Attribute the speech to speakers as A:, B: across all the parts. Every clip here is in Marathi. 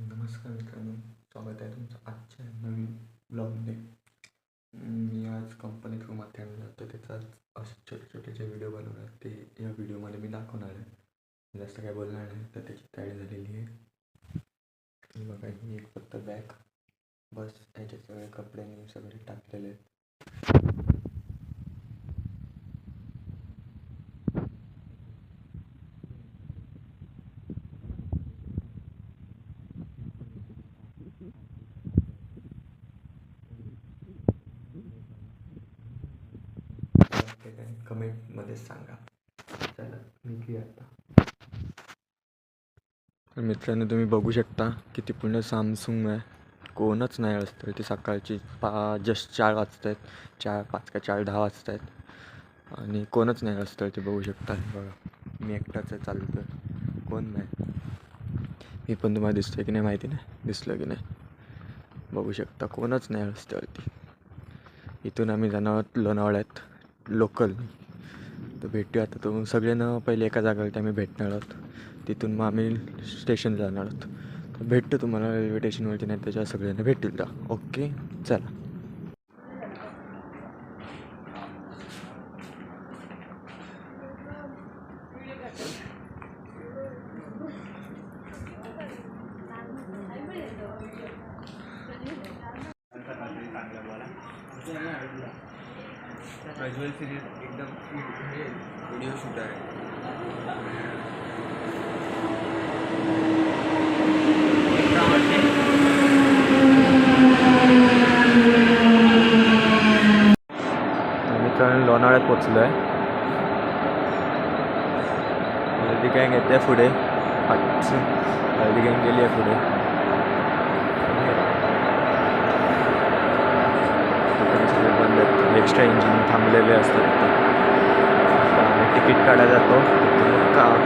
A: नमस्कार मित्रांनो, स्वागत आहे तुमचं आजच्या नवीन ब्लॉगमध्ये. मी आज कंपनीत रूमात ठेवून जातो, त्याचाच असे छोटे छोटे जे व्हिडिओ बनवणार ते या व्हिडिओमध्ये मी दाखवणार आहे. जास्त काय बोलणार नाही, तर त्याची तयारी झालेली आहे. ही बघा, ही एक फक्त बॅग, बस त्याचे सगळे कपडे मी सगळे टाकलेले आहेत. कमेंटमध्ये सांगा. चला निघूया आता. तर मित्रांनो, तुम्ही बघू शकता किती पूर्ण सामसूम आहे. कोणच नाही असतं. ती सकाळची जस्ट 4 वाजत आहेत. 4:05 का 4:10 वाजत आहेत आणि कोणच नाही असतं. ते बघू शकता. बघा, मी एकटाच आहे, चालतो आहे, कोण नाही. मी पण तुम्हाला दिसतोय की नाही माहिती नाही, दिसलं की नाही बघू शकता. कोणच नाही रस्त्यावरती. इथून आम्ही जाणार लोणावळ्यात लोकल. तर भेटूया आता. तो सगळ्यांना पहिले एका जागेवरती आम्ही भेटणार आहोत. तिथून मग आम्ही स्टेशन जाणार आहोत. तर भेटतो तुम्हाला रेल्वे स्टेशनवरती, नाही त्याच्या सगळ्यांना भेटतील का. ओके, चला.
B: प्रज्वल सिरीज एकदम व्हिडिओ शूटर आहे.
A: मित्रांनो, लोणावळ्यात पोचलो आहे. हळदी गँग येते पुढे. हळदी गँग गेली आहे पुढे. बंद आहेत. एक्स्ट्रा इंजिन थांबलेले असतात. तिकीट काढायला जातो.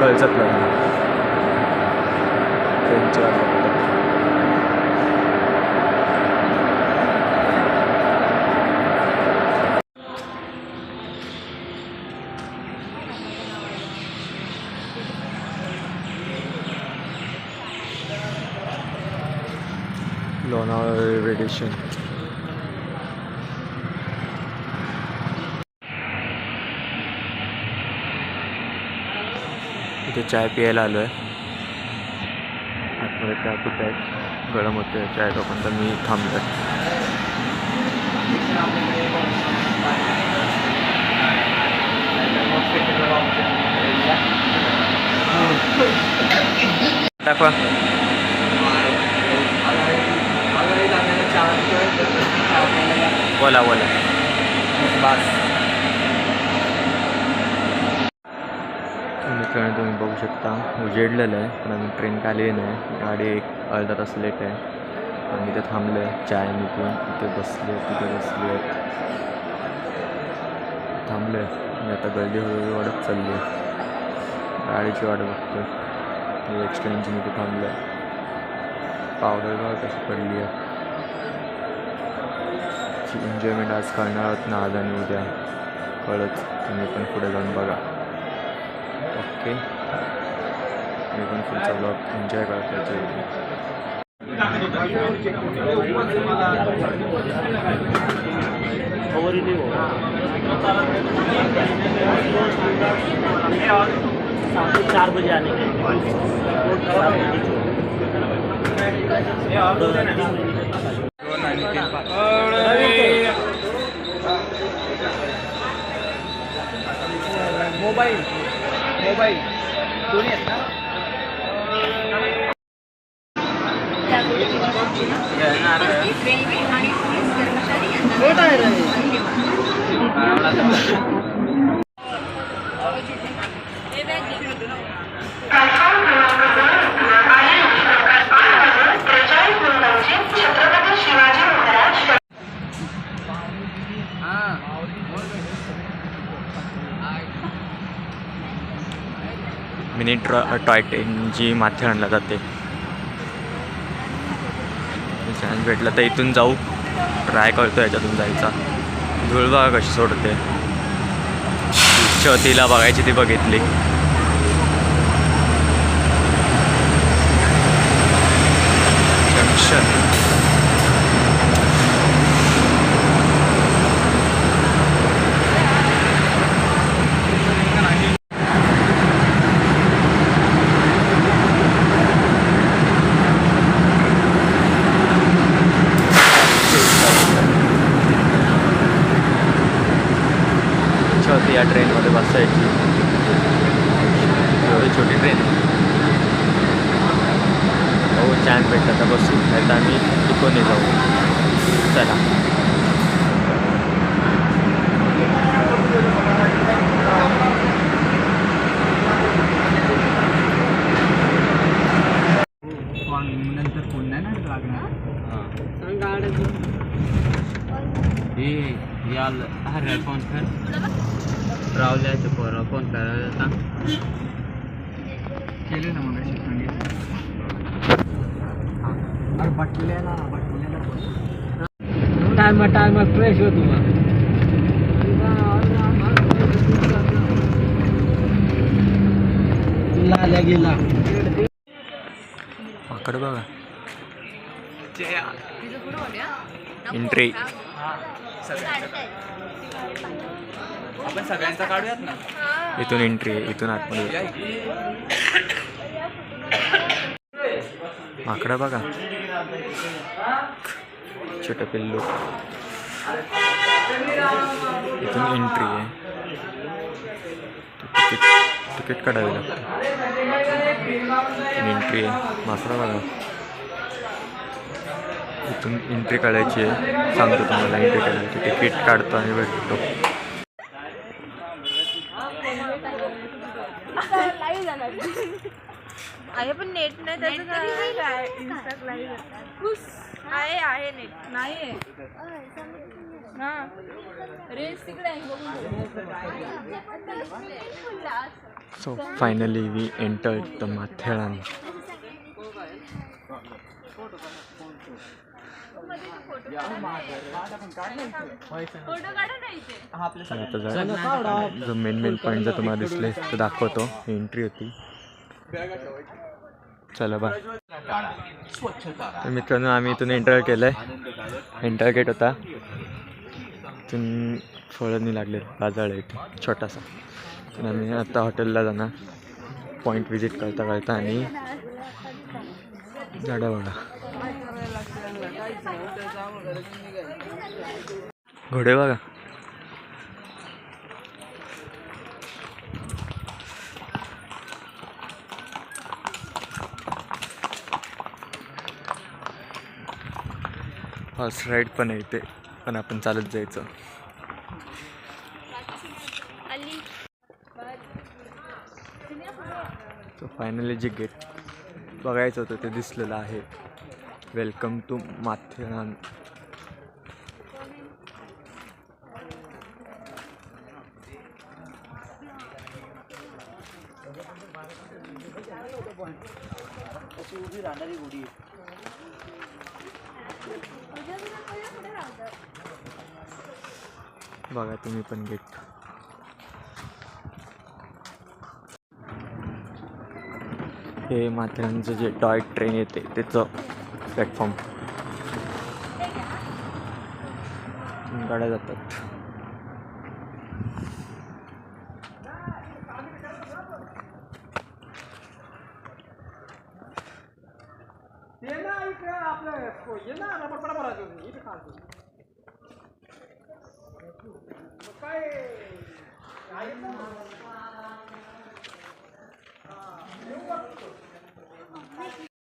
A: कळचत नाही ट्रेनच्या फक्त. Lonavala railway station. इथे चाय प्यायला आलो आहे. आतमध्ये चाय पित आहेत. गरम होते चाय, तोपर्यंत मी थांबलो आहे. दाखवा. बोला बोला. बस मित्रांनो, तुम्ही बघू शकता उजेडलेलं आहे, पण आम्ही ट्रेन का आली नाही. गाडी अर्धा तास लेट आहे. आम्ही इथे थांबलो आहे. चाय मी पण इथे बसले, तिथे बसले आहेत, थांबलो आहे. मी आता गर्दी हळूहळू वाढत चालली आहे. गाडीची वाट बघतो. एक्स्ट्रा इंजिन इथे थांबलं आहे. पावडर बघा कशी पडली आहे. एन्जॉयमेंट आज करणार आहोत ना, आज आणि उद्या कळत. तुम्ही पण पुढे जाऊन बघा. ओके, मी पण पुढचा ब्लॉग एन्जॉय करतो.
C: चार बजे आने मोबाईल दोन्ही आहेत ना.
A: मिनी टॉय ट्रेन जी माथेरानला जाते. चान्स भेटला तर इथून जाऊ, ट्राय करतो याच्यातून जायचा. धूळ बघा कशी सोडते. तिला बघायची ती बघितली. तर बसू नाही तर आम्ही इकोने जाऊ. चला.
B: नंतर फोन नाही ना लागणार. हे फोन कर रावल्याचं पोरं फोन करायला सांग. केले ना मग अशी सांगितलं. अरे बटलेला टायमा फ्रेश होतो मग. लाल्या गेला
A: माकड बघा. एंट्री.
B: आपण सगळ्यांचा काढूयात ना.
A: इथून एंट्री आहे. इथून आतमध्ये माकडं बघा. छोटं पिल्लू. इथून एंट्री आहे. तिकीट काढावी लागते. एंट्री आहे. माकडं बघा. इथून एंट्री काढायची आहे. सांगतो तुम्हाला एंट्री काढायची. तिकीट काढतो आणि भेटतो.
C: आहे पण नेट नाही त्याचं काय इन्स्टात लाईव्ह आहे नेट नाही ना रील्स तिकडे
A: So finally we entered the Matheran. आता जो मेन पॉईंट जर तुम्हाला दिसले तर दाखवतो. एंट्री होती. चला बाय. तर मित्रांनो आम्ही इथून एंटर केलं आहे. एंटर गेट होता. इथून फळं लागले. बाजार आहे इथे छोटासा. तर आम्ही आता हॉटेलला जाणार. पॉईंट विजिट करता आणि झाडं बघा. घोडे बघा. हॉर्स राईड पण आहे इथे पण आपण चालत जायचं. तो फायनली जे गेट बघायचं होतं ते दिसलेलं आहे. Welcome to Matheran. बघा तुम्ही पण गेट. हे माथेरानचं जे टॉय ट्रेन येते त्याचं प्लॅटफॉर्म. गाड्या जातात.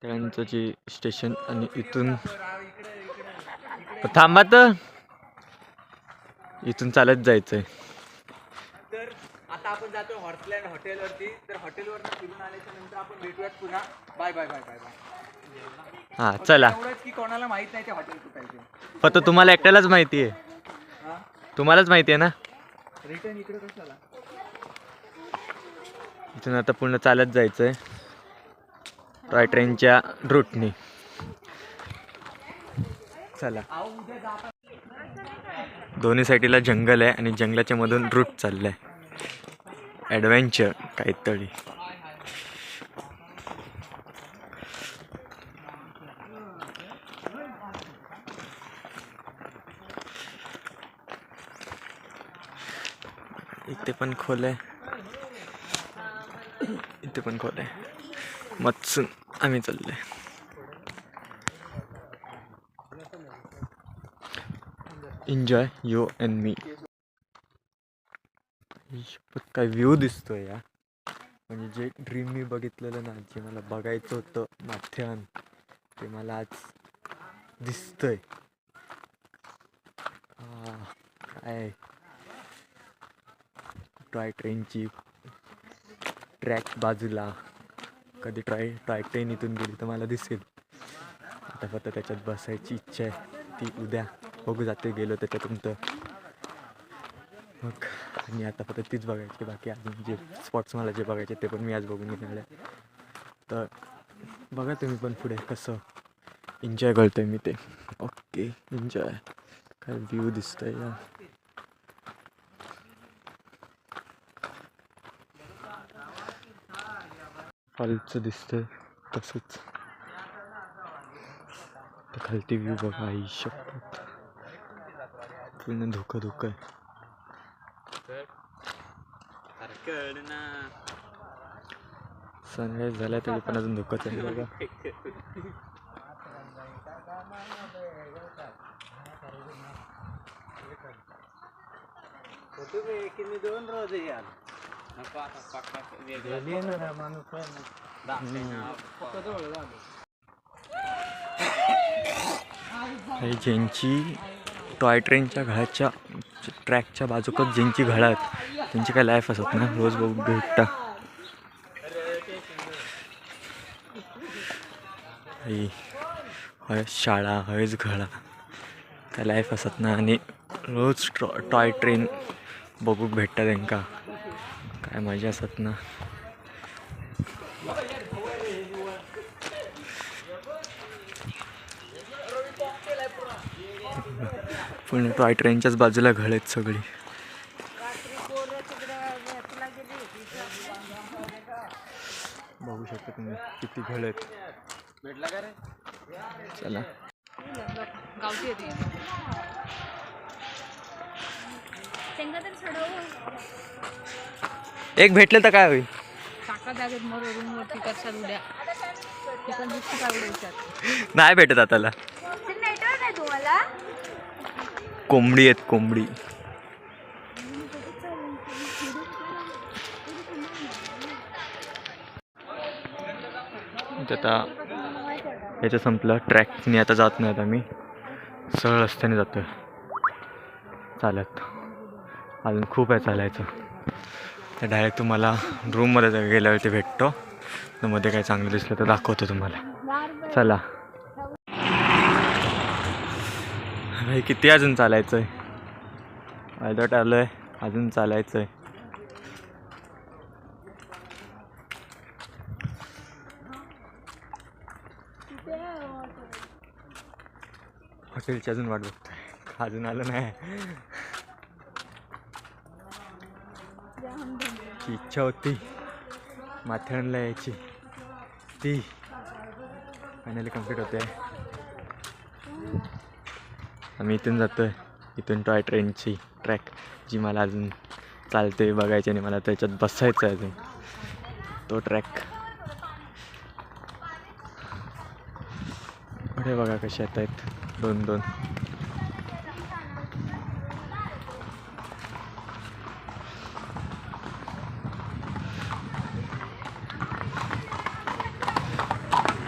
A: त्यांचं जे स्टेशन आणि इथून थांबा तर इथून चालत जायचंय.
B: तर आता आपण जातो हॉर्सलँड हॉटेलवरती. तर हॉटेलवरनं फिरून आल्याच्या नंतर आपण भेटूयात पुन्हा. Bye bye bye bye bye.
A: हा चला.
B: एवढंच की कोणाला माहित नाही ते हॉटेल कुठे आहे.
A: फक्त तुम्हाला एकट्यालाच माहिती आहे. तुम्हालाच माहिती आहे ना.
B: रिटर्न इकडे कशाला.
A: इथून आता पूर्ण चालत जायचंय टॉय ट्रेनच्या रूटनी. चला. दोन्ही साईडला जंगल आहे आणि जंगलाच्या मधून रूट चाललाय. ॲडव्हेंचर काहीतरी. इथे पण खोल आहे. इथे पण खोल आहे. मत्सून आम्ही चाललोय. एन्जॉय यू अँड मी. काय व्ह्यू दिसतोय या. म्हणजे जे ड्रीम मी बघितलेलं ना जे मला बघायचं होतं माथेरान ते मला आज दिसतंय. काय टॉय ट्रेनची ट्रॅक बाजूला, कधी टॉय ट्रेन इथून गेली तर मला दिसेल. आता फक्त त्याच्यात बसायची इच्छा आहे, ती उद्या बघू जाते गेलो त्याच्यातून तर मग. आणि आता फक्त तीच बघायची, बाकी अजून जे स्पॉट्स मला जे बघायचे ते पण मी आज बघून घेणार आहे. तर बघा तुम्ही पण पुढे कसं एन्जॉय करतोय मी ते. Okay, enjoy. काय व्ह्यू दिसतंय या. खालचं दिसतंय तसंच, तर खालती व्ह्यू बघा. आई शपथ, पूर्ण धुकं धुकं आहे. सनराईज झाला तरी पण अजून धुकंच आहे बघा.
B: दोन रोज यार
A: ज्यांची टॉय ट्रेनच्या घराच्या ट्रॅकच्या बाजूकच ज्यांची घरं आहेत त्यांची काय लाईफ असत ना, रोज बघू भेटता. हयच शाळा, हयच घरा, काय लाईफ असत ना. आणि रोज टॉय ट्रेन बघूक भेटता त्यांका, काय मजा असत ना. पण टॉय ट्रेनच्याच बाजूला घर आहेत सगळी. बघू शकता तुम्ही किती घर आहेत. चला एक भेटले तर काय होईल. नाही भेटत आताला. कोंबडी आहेत कोंबडी. आता याचं संपलं ट्रॅकने, आता जात नाही. आता मी सरळ रस्त्याने जातोय चालत. अजून खूप आहे चालायचं. तर डायरेक्ट तुम्हाला रूममध्ये गेल्यावरती भेटतो. तर मध्ये काही चांगलं दिसलं तर दाखवतो तुम्हाला. चला भाई, किती अजून चालायचं आहे. अर्धवट आलो आहे, अजून चालायचं आहे. हॉटेलची अजून वाट बघतोय, अजून आलं नाही. ची इच्छा होती माथेरानला यायची, ती फायनली कम्प्लीट होते. आम्ही इथून जातोय, इथून टॉय ट्रेनची ट्रॅक जी मला अजून चालते बघायची आणि मला त्याच्यात बसायचं आहे अजून, तो ट्रॅक. पुढे बघा कसे येत आहेत दोन दोन.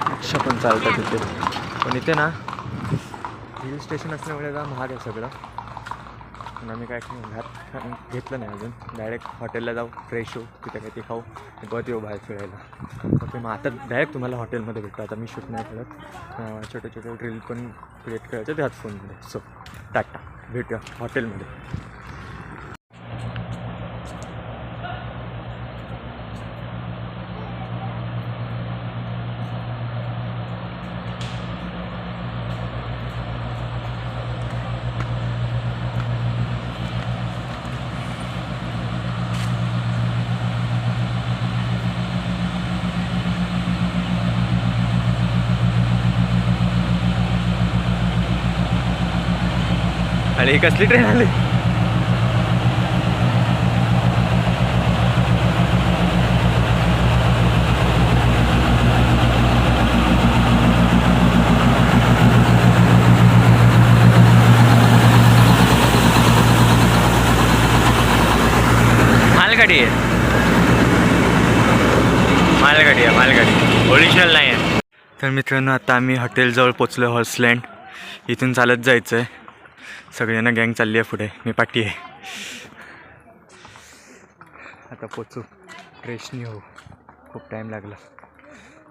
A: रिक्षा पण चालतात इथे. पण इथे ना हिल स्टेशन असल्यामुळे का महाग आहे सगळं. पण आम्ही काय घात घेतलं नाही अजून. डायरेक्ट हॉटेलला जाऊ, फ्रेश होऊ, तिथे काही ते खाऊ, परत येऊ बाहेर फिरायला. ओके, मग आता डायरेक्ट तुम्हाला हॉटेलमध्ये भेटतो. आता मी शूट नाही करत, छोटे छोटे रील पण क्रिएट करायचे त्याच फोनमध्ये. सो टाटा, भेटूया हॉटेलमध्ये. आणि ही कसली ट्रेन आली. मालगाडी आहे, मालगाडी आहे, मालगाडी ओरिजिनल नाही आहे. तर मित्रांनो आता आम्ही हॉटेलजवळ पोचलो हॉर्सलँड. इथून चालत जायचं आहे. सगळ्यांना गँग चालली आहे पुढे, मी पाठी आहे. आता पोचू, फ्रेश नाही होऊ, खूप टाईम लागला.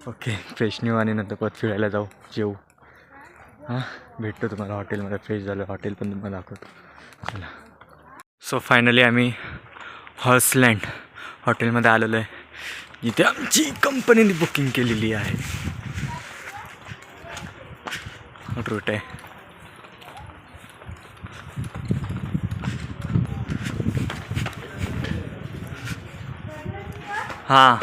A: ओके फ्रेश नाही आणि नंतर परत फिरायला जाऊ, जेऊ. हां भेटतो तुम्हाला हॉटेलमध्ये. फ्रेश झालं हॉटेल पण तुम्हाला दाखवतो. चला. सो फायनली आम्ही हॉर्सलँड हॉटेलमध्ये आलेलो आहे. इथे आमची कंपनीने बुकिंग केलेली आहे. रूट आहे. हां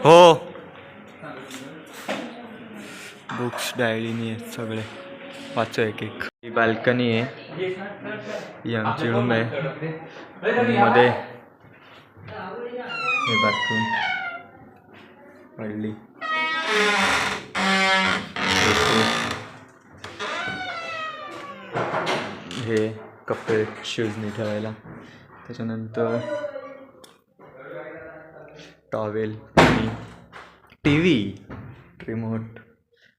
A: हो. बुक्स डायरी नाही आहेत, सगळे वाचो एक एक. ही बाल्कनी आहे, ही आमची रूम आहे. मध्ये हे बाथरूम, पडली हे कपडे शूजनी ठेवायला. त्याच्यानंतर towel, T V, remote,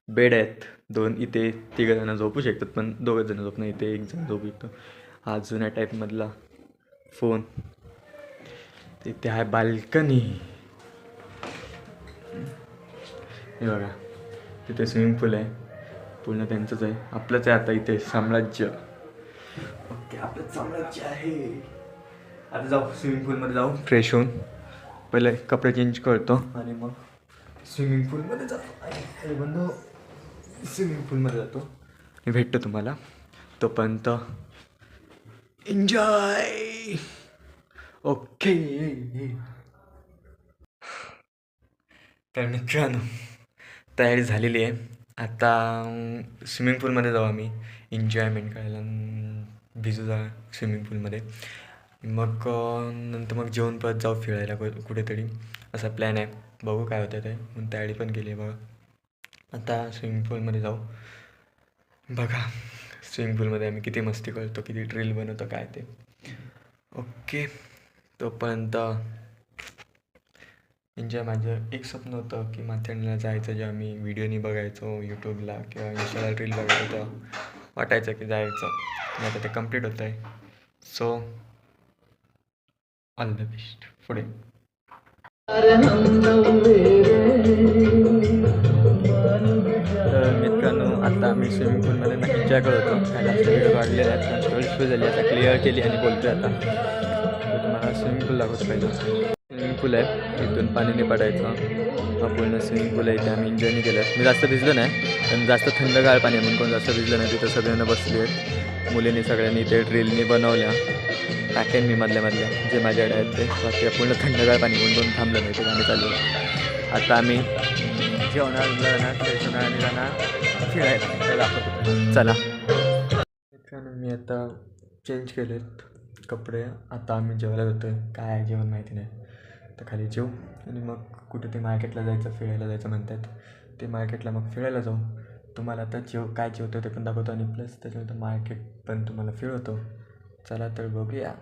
A: bed आहेत 2. इथे 3 जण झोपू शकतात, पण 2 जण झोपणं, इथे 1 जण झोपू शकतो. हा जुन्या टाईपमधला फोन. तिथे आहे बाल्कनी. हे बघा तिथे स्विमिंग पूल आहे, पूर्ण त्यांचंच आहे. आपलंच आहे आता इथे साम्राज्य. ओके आपलं साम्राज्य आहे. आता जाऊ स्विमिंग पूलमध्ये, जाऊ फ्रेश होऊन. पहिले कपडे चेंज करतो आणि मग स्विमिंग पूलमध्ये जातो. अरे बंधू, स्विमिंग पूलमध्ये जातो. मी भेटतो तुम्हाला, तोपर्यंत एन्जॉय. ओके. तर मित्रांनो तयारी झालेली आहे. आता स्विमिंग पूलमध्ये जाऊ आम्ही एन्जॉयमेंट करायला. भिजू जा स्विमिंग पूलमध्ये. मग नंतर मग जेवण परत जाऊ फिरायला कुठेतरी, असा प्लॅन आहे. बघू काय होतं ते. म्हणून तयारी पण केली आहे बघा. आता स्विमिंग पूलमध्ये जाऊ. बघा स्विमिंग पूलमध्ये आम्ही किती मस्ती करतो, किती ड्रिल बनवतो काय ते. ओके तोपर्यंत एन्जॉय. माझं एक स्वप्न होतं की माथेरानला जायचं, जेव्हा मी व्हिडिओनी बघायचो यूट्यूबला किंवा इंस्टाला रील बघायचो तेव्हा वाटायचं की जायचं. आणि आता ते कम्प्लीट होतं आहे. सो ऑल द बेस्ट पुढे. तर मित्रांनो आता आम्ही स्विमिंग पूलमध्ये एन्जॉय करत होतो. काय जास्त व्हिडिओ काढलेले आहेत, पण स्टोरी सुरू झाली, आता क्लिअर केली आणि बोलतो आहे. आता तुम्हाला स्विमिंग पूल दाखवतो. पहिलं स्विमिंग पूल आहे, इथून पाणी नाही पडायचं. हा पूर्ण स्विमिंग पूल आहे, इथे आम्ही एन्जॉय नाही केलं. मी जास्त भिजलो नाही, पण जास्त थंडगार पाणी आहे म्हणून कोण जास्त भिजलं नाही. तिथं सगळ्यांना बसली आहेत मुलींनी, सगळ्यांनी इथे ड्रिलनी बनवल्या टाकेन मी मधल्या जे माझ्याकडे आहेत ते. बाकी पूर्ण थंडगार पाणी कोण थांबलं नाही, ते आम्ही चालू. आता आम्ही जेवणार जाणार, फ्रेश होणार आणि जाणार फिरायला दाखवतो. चला मित्रांनो मी आता चेंज केलेत कपडे. आता आम्ही जेवायला जातो आहे. काय आहे जेवण माहिती नाही. तर खाली जेवू आणि मग कुठे ते मार्केटला जायचं, फिरायला जायचं म्हणतात. ते मार्केटला मग फिरायला जाऊ. तुम्हाला आता काय जेवतो ते पण दाखवतो आणि प्लस त्याच्यानंतर मार्केट पण तुम्हाला फिरवतो. चला तर बघूया.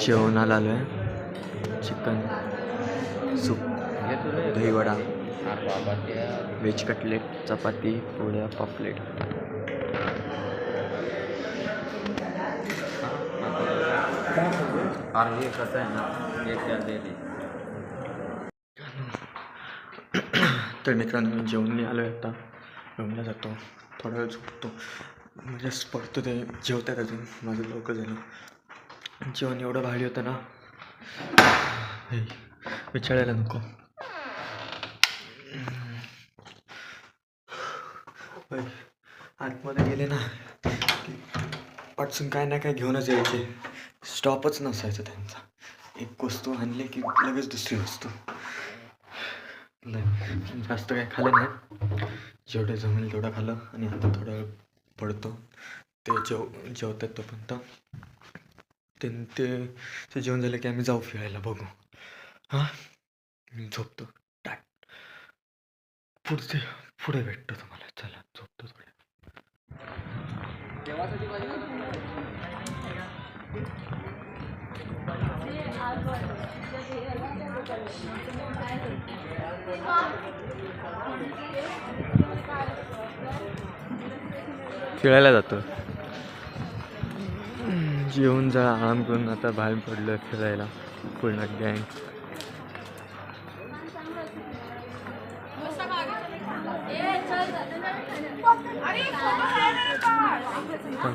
A: जेवणाला आलो आहे. Chicken soup, dahi vada, veg cutlet, chapati, पोळ्या, पापलेट.
B: अरे कसं आहे ना, एक दे.
A: तर मित्रांनो मी जेवण आलो आहे. आता रूमला जातो, थोडा वेळ झोपतो. म्हणजे पडतो ते जेवतात अजून, माझं लवकर झालं. जेवण एवढं भारी होतं ना, हे विचारायला नको. आतमध्ये गेले ना की पटसून काय ना काय घेऊनच यायचे, स्टॉपच नसायचं त्यांचा. एक वस्तू आणली की लगेच दुसरी वस्तू. नाही जास्त काय खाल्लं नाही, जेवढं जमेल तेवढं खाल्लं. आणि आता थोडा वेळ पडतो. ते जेवतात तोपर्यंत ते जेवण झालं की आम्ही जाऊ फिरायला. बघू. हां मी झोपतो. पुढे भेटतो तुम्हाला. चला झोपतो थोड्या. फिरायला जातो. जेवून जा आराम करून आता बाहेर पडलोय फिरायला पूर्ण गँग.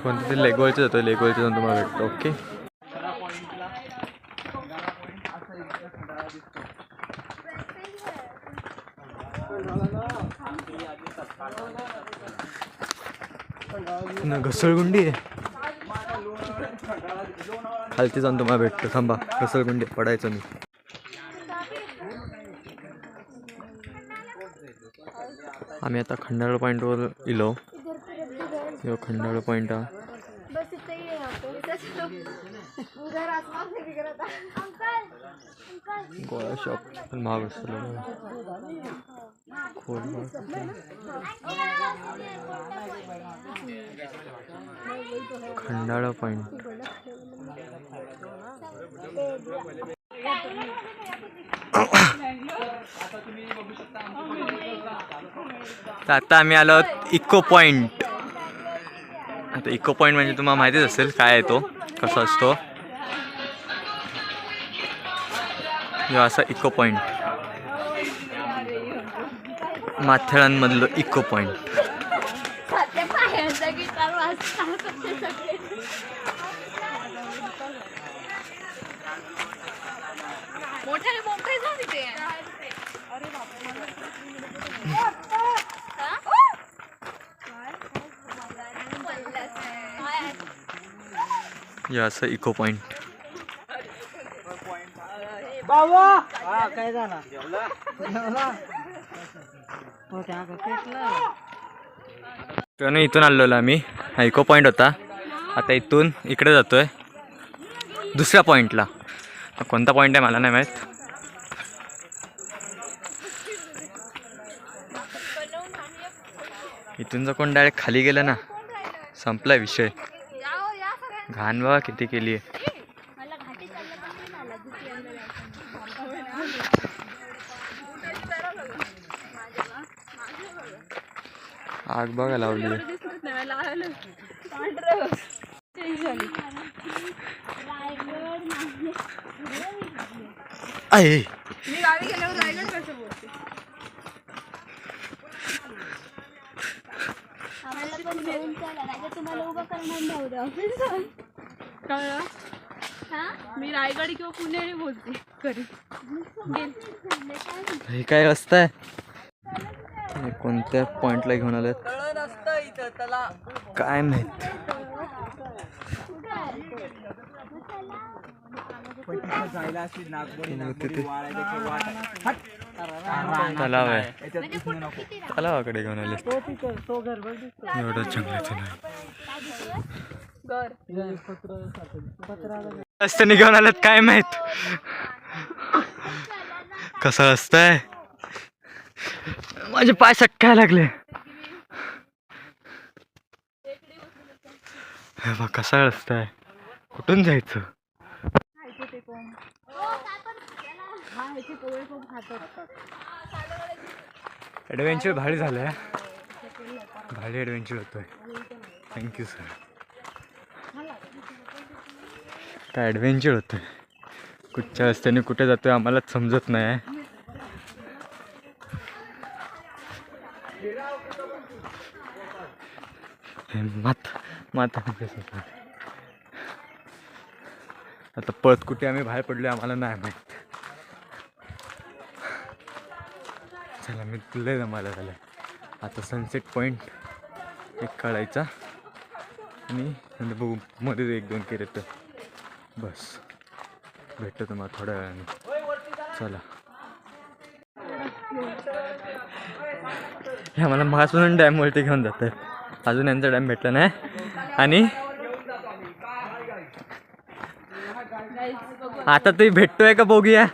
A: कोणतं तरी लेगोलचं जातो, लेगोलचं जाऊन तुम्हाला भेटतो. ओके.
B: खडा पॉईंटला खडा पॉईंट असा इकडे खंडाळा दिसतो.
A: घसरगुंडी आहे खालती जाऊन तुम्हाला भेटतो. थांबा, घसरगुंडी पडायचं मी. आम्ही आता खंडाळा पॉईंटवर इलो. यो खंडाळा पॉईंट हा. गोळा शॉप पण महाग असतो. खंडाळा पॉईंट. आता आम्ही आलो इको पॉईंट. आता इको पॉईंट म्हणजे तुम्हाला माहितीच असेल काय आहे तो, कसा असतो. असा इको पॉईंट, माथेरानमधलं इको पॉईंट. असं इको पॉईंट.
B: काय झाला
A: इथून आलेलो आम्ही. हा इको पॉईंट होता. आता इथून इकडे जातोय दुसऱ्या पॉईंटला. कोणता पॉईंट आहे मला नाही माहीत. इथून जर कोण डायरेक्ट खाली गेलं ना, संपला विषय. घाण बघा किती केली आहे. आग बघा लावली. आहे
C: मी गावी गेल्यावर रायगड कसं बोलते. मी रायगड किंवा पुणे बोलते घरी.
A: हे काय रस्ता आहे. कोणत्या पॉइंटला घेऊन आलेत काय माहित. तलाव आहे. तलावाकडे घेऊन आले. एवढं जंगलाचं नाही. रस्त्याने घेऊन आलेत काय माहित. कसा रस्ता आहे. माझे पाय सटकायला लागले. कसा रस्ता आहे. कुठून जायचं. ॲडव्हेंचर भारी झालंय. भारी ॲडव्हेंचर होतोय. Thank you sir. काय ॲडव्हेंचर होतोय. कुठच्या रस्त्याने कुठे जातोय आम्हालाच समजत नाही. माता आता पळत कुठे आम्ही बाहेर पडलोय आम्हाला नाही माहीत. चला मी तुला जमायला झालं. आता सनसेट पॉईंट एक काढायचा आणि नंतर बघू मध्ये 1-2 केले तर बस. भेटतो तुम्हाला थोड्या वेळाने. चला. हे आम्हाला महासून डॅमवरती घेऊन जातात. अजून यांचा डॅम भेटला नाही. आणि आता तरी भेटतोय का बघूया.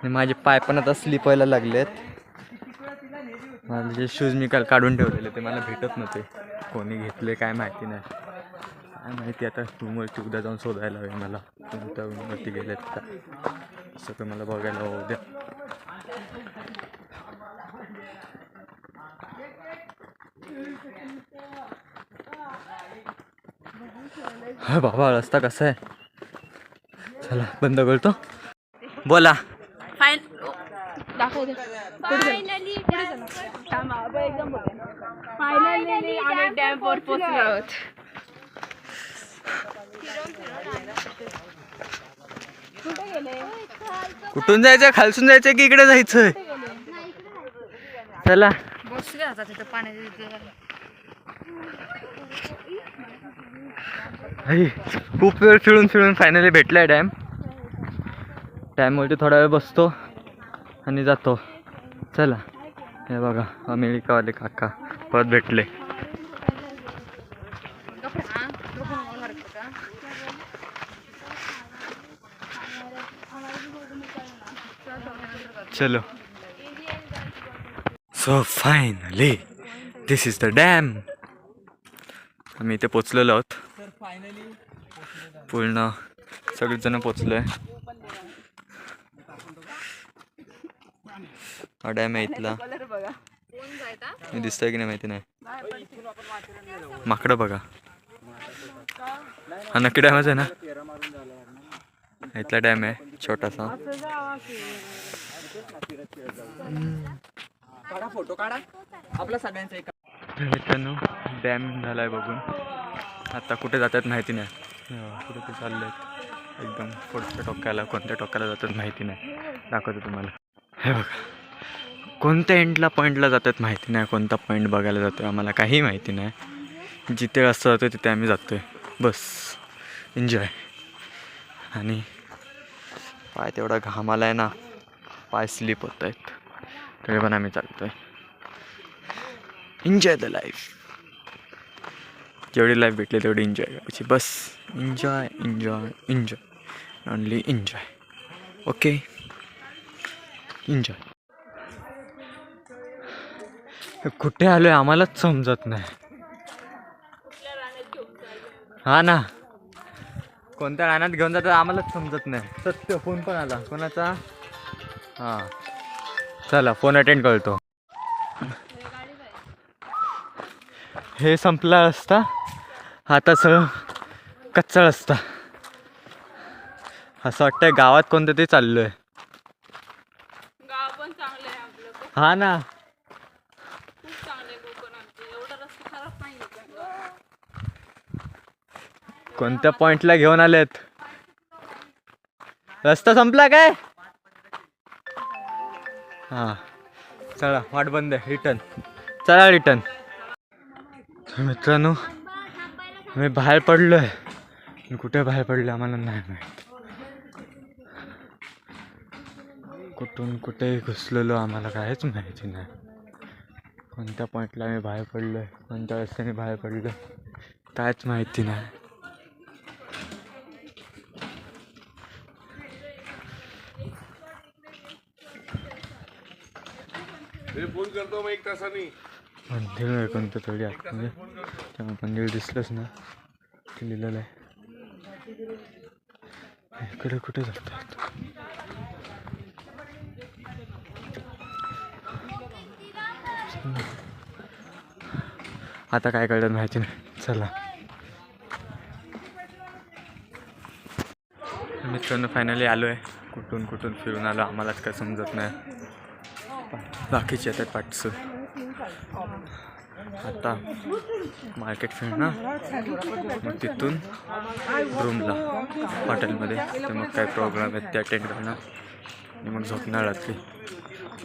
A: माझे पाय पण आता स्लिप व्हायला लागलेत. माझे शूज मी काल काढून ठेवलेले ते मला भेटत नव्हते. कोणी घेतले काय माहिती नाही. काय माहिती आता रूमवरती उद्या जाऊन शोधायला हवे मला. कोणत्या रूमवरती गेलेत का असं तर मला बघायला हवं उद्या. हा बाबा रस्ता कसा आहे. चला बंद करतो. बोला.
C: फायनली आम्ही डॅमवर पोहोचलो आहोत.
A: कुठून जायचं खालसून जायचं की इकडे जायचं. चला
C: बसले आता तिथं पाण्याच्या.
A: खूप वेळ फिरून फिरून फायनली भेटलाय डॅम. डॅमवरती थोडा वेळ बसतो आणि जातो. चला हे बघा अमेरिकावाले काका परत भेटले. चलो. So finally this is the dam. आम्ही इथे पोचलेलो आहोत.
B: तर फायनली
A: पूर्ण सगळेच जण पोचलोय. हा डॅम आहे इथला. मी दिसतोय की नाही माहिती नाही. माकडं बघा. हा नक्की डॅमच आहे ना. इथला डॅम आहे छोटासा.
B: काढा फोटो काढा आपला सगळ्यांचा एक.
A: मित्रांनो डॅम झालाय बघून. आता कुठे जातात माहिती नाही. कुठे ते चालले आहेत एकदम पुढच्या टोक्याला. कोणत्या टोक्याला जातात माहिती नाही. दाखवतो तुम्हाला. हे बघा कोणत्या एंडला पॉईंटला जातात माहिती नाही. कोणता पॉईंट बघायला जातो आम्हाला काही माहिती नाही. जिथे असं जातो तिथे आम्ही जातोय बस एन्जॉय. आणि पाय तेवढा घामाला आहे ना. पाय स्लिप होत आहेत तरी पण आम्ही चालतोय. Enjoy the life. जेवढी लाईफ भेटली तेवढी एन्जॉय करायची बस. Enjoy enjoy enjoy only enjoy. Okay enjoy. कुठे आलोय आम्हालाच समजत नाही. हा ना कोणत्या रानात घेऊन जातात आम्हालाच समजत नाही. सत्य फोन पण आला कोणाचा. हां चला फोन अटेंड करतो. हे संपला रस्ता. आता सगळं कच्चा रस्ता. असं वाटतंय गावात कोणतं ते चाललोय.
C: गाव पण चांगलं आहे आपलं.
A: हा ना
C: खूप चांगलं आहे कोकण आमचं. एवढा रस्ता खराब नाही आहे.
A: कोणत्या पॉइंटला घेऊन आलेत. रस्ता संपला काय. हा चला वाट बंद आहे. रिटर्न चला रिटर्न. मित्रांनो मी बाहेर पडलोय. कुठे बाहेर पडलो आम्हाला नाही माहीत. कुठून कुठे घुसलेलो आम्हाला काहीच माहिती नाही. कोणत्या पॉईंटला मी बाहेर पडलोय कोणत्या रस्त्याने बाहेर पडलोय काहीच माहिती नाही.
D: फोन करतो मग 1 तासाने.
A: मंदिर आहे कोणतं तरी आतमध्ये. तेव्हा मंदिर दिसलंच ना. ते लिहिलेलं आहे. इकडे कुठे जातात. आता काय कळलं माहिती नाही. चला मित्रांनो फायनली आलो आहे. कुठून कुठून फिरून आलो आम्हालाच काय समजत नाही. बाकीचे येतात पाठसं. आता मार्केट फिरणार मग तिथून रूमला हॉटेलमध्ये. तर मग काय प्रोग्राम आहेत ते अटेंड करणार आणि मग झोपणार रात्री.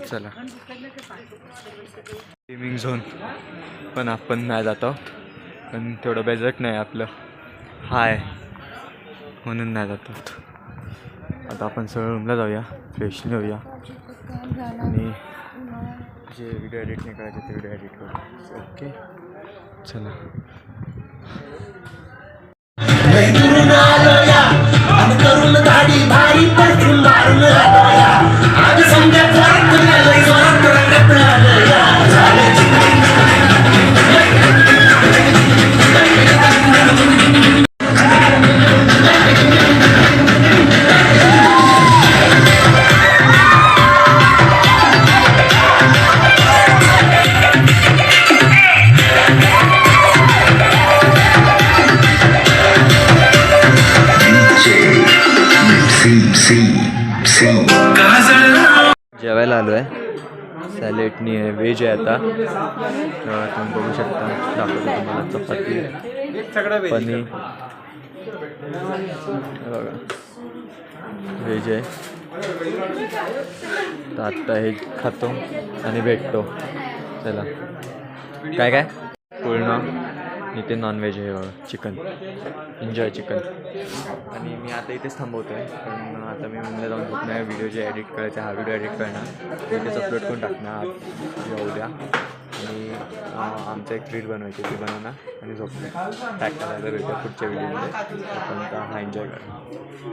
A: चला गेमिंग झोन पण आपण नाही जात आहोत. पण तेवढं बजेट नाही आपलं हाय म्हणून नाही जात आहोत. आता आपण सगळं रूमला जाऊया फ्रेश होऊया आणि जे व्हिडिओ एडिट नाही करायचे ते व्हिडिओ एडिट करू. ओके चला.
E: भारी
A: चालू आहे. सॅलेडनी आहे, व्हेज आहे आता. तर तुम्ही बघू शकता, दाखवतो तुम्हाला चपाती पनीर बघा व्हेज आहे. तर आत्ता हे खातो आणि भेटतो. चला काय काय पूर्ण इथे नॉनव्हेज आहे बघा, चिकन. Enjoy chicken. आणि मी आता इथेच थांबवतो आहे, पण आता मी मुंबईला जाऊन झोपणार. व्हिडिओ जे एडिट करायचा, हा व्हिडिओ एडिट करणार, इथेच अपलोड करून टाकणार आज उद्या. आणि आमचं एक रील बनवायची, ती बनवणार आणि झोपणार. टॅग करायला भेटूया पुढच्या व्हिडिओमध्ये. आपण हा एन्जॉय करा.